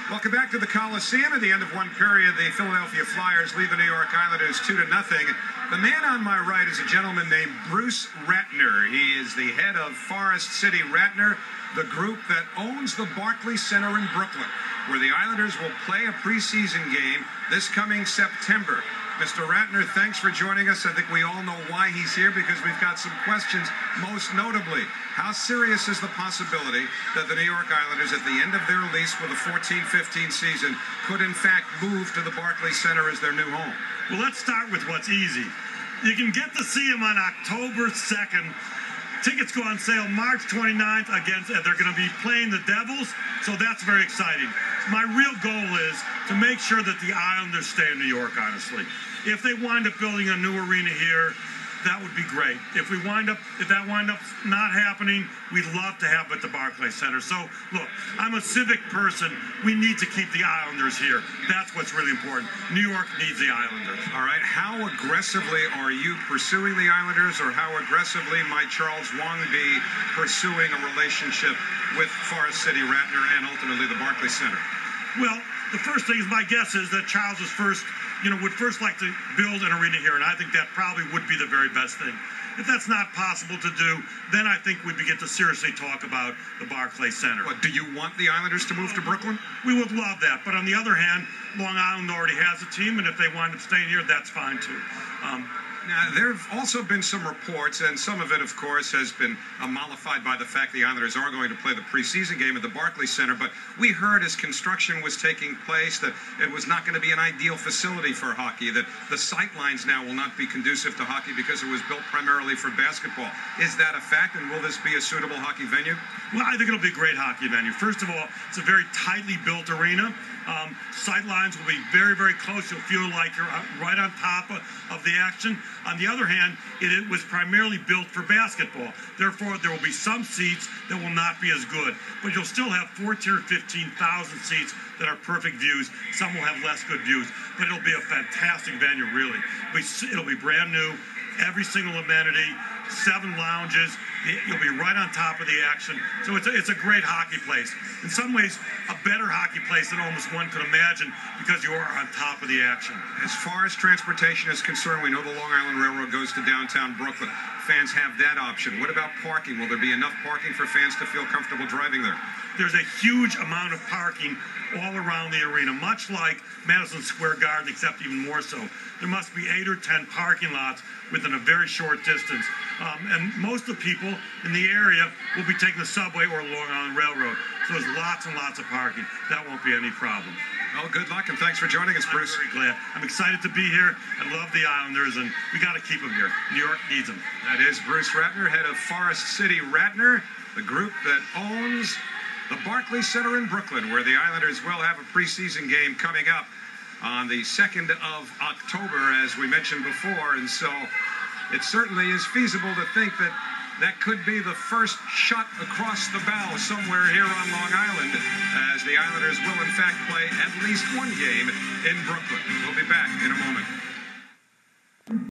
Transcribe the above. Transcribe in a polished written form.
Welcome back to the Coliseum. At the end of one period, the Philadelphia Flyers lead the New York Islanders 2-0. The man on my right is a gentleman named Bruce Ratner. He is the head of Forest City Ratner, the group that owns the Barclays Center in Brooklyn, where the Islanders will play a preseason game this coming September. Mr. Ratner, thanks for joining us. I think we all know why he's here, because we've got some questions. Most notably, how serious is the possibility that the New York Islanders, at the end of their lease for the 14-15 season, could in fact move to the Barclays Center as their new home? Well, let's start with what's easy. You can get to see them on October 2nd. Tickets go on sale March 29th against, and they're going to be playing the Devils, so that's very exciting. My real goal is to make sure that the Islanders stay in New York, honestly. If they wind up building a new arena here, that would be great. If that wind up not happening, we'd love to have it at the Barclays Center. So, look, I'm a civic person. We need to keep the Islanders here. That's what's really important. New York needs the Islanders. All right, how aggressively are you pursuing the Islanders, or how aggressively might Charles Wang be pursuing a relationship with Forest City Ratner and ultimately the Barclays Center? Well, the first thing is, my guess is that Charles is would first like to build an arena here, and I think that probably would be the very best thing. If that's not possible to do, then I think we'd begin to seriously talk about the Barclays Center. But do you want the Islanders to move to Brooklyn? We would love that, but on the other hand, Long Island already has a team, and if they wind up staying here, that's fine too. Now, there have also been some reports, and some of it, of course, has been mollified by the fact the Islanders are going to play the preseason game at the Barclays Center, but we heard as construction was taking place that it was not going to be an ideal facility for hockey, that the sightlines now will not be conducive to hockey because it was built primarily for basketball. Is that a fact, and will this be a suitable hockey venue? Well, I think it'll be a great hockey venue. First of all, it's a very tightly built arena. Sightlines will be very, very close. You'll feel like you're right on top of the action. On the other hand, it was primarily built for basketball. Therefore, there will be some seats that will not be as good. But you'll still have 14,000 or 15,000 seats that are perfect views. Some will have less good views. But it'll be a fantastic venue, really. It'll be brand new. Every single amenity, 7 lounges. You'll be right on top of the action. So it's a great hockey place. In some ways, a better hockey place than almost one could imagine, because you are on top of the action. As far as transportation is concerned, we know the Long Island Railroad goes to downtown Brooklyn. Fans have that option. What about parking? Will there be enough parking for fans to feel comfortable driving there? There's a huge amount of parking all around the arena, much like Madison Square Garden, except even more so. There must be 8 or 10 parking lots within a very short distance. And most of the people in the area will be taking the subway or Long Island Railroad. So there's lots and lots of parking. That won't be any problem. Well, good luck, and thanks for joining us, Bruce. I'm very glad. I'm excited to be here. I love the Islanders, and we got to keep them here. New York needs them. That is Bruce Ratner, head of Forest City Ratner, the group that owns the Barclays Center in Brooklyn, where the Islanders will have a preseason game coming up on the 2nd of October, as we mentioned before. And so it certainly is feasible to think that that could be the first shot across the bow somewhere here on Long Island, as the Islanders will in fact play at least one game in Brooklyn. We'll be back in a moment.